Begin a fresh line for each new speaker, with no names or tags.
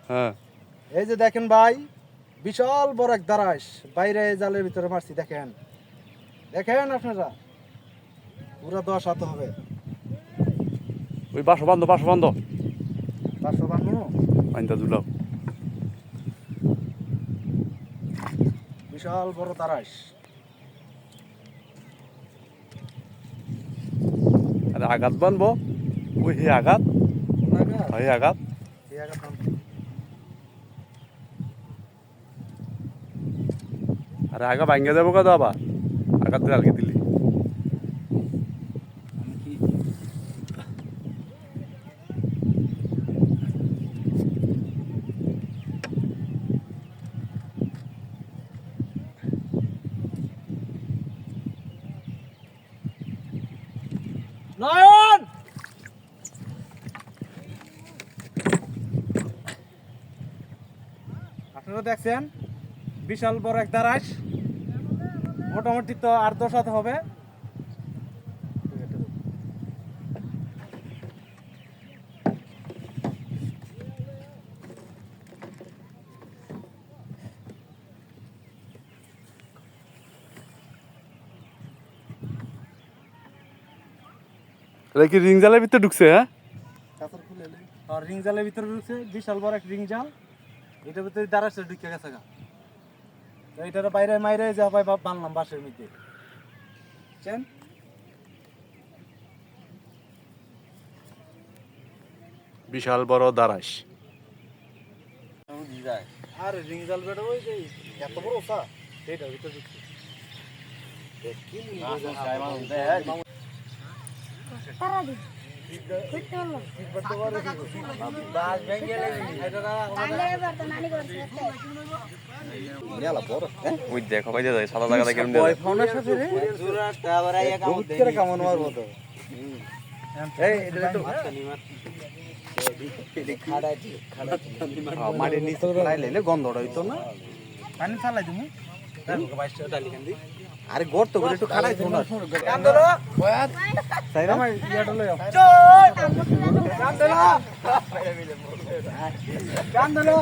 হ্যাঁ
এই যে দেখেন ভাই, বিশাল বড় এক দারাস বাইরে জালের ভিতরে মারছি। দেখেন দেখেন আপনারা, পুরো 10 হাত হবে।
ওই বাসো বান্ধব
552
আইনটা দুলাও।
বিশাল বড় দারাস।
আরে আঘাত বানবো, ওই হে আঘাত, হে আঘাত। আরে আগা ভাঙ্গে যাবো কত আবার আঘাত কালকে দিলি।
নয়ন, আপনারা দেখছেন বিশাল বড় এক দারাস, মোটামুটি তো 8-10 হাত হবে।
এটা কি রিং জালের ভিতরে ঢুকছে? হ্যাঁ
আর রিং জালের ভিতরে ঢুকছে, বিশাল বড় এক রিং জাল। এটার ভিতরে দারাসটা ঢুকে গেছে গা। তো এটার বাইরে মাইরে যা ভাই বানলাম বাসের মধ্যে, বুঝছেন?
বিশাল বড় দারাস।
আর রিং জাল বেটা ওই যে এত বড় ওসা, এটার ভিতরে ঢুকছে।
ওই দেখো ভাই দাদা সাদা জায়গা কেমন
মাটির নিচে লাইলে গন্ধটা হইতো না। পানি চালাই তুমি আরে গর্ত করে একটু খাড়াই থো না। তাই না ইয়াটা লই কান্দলো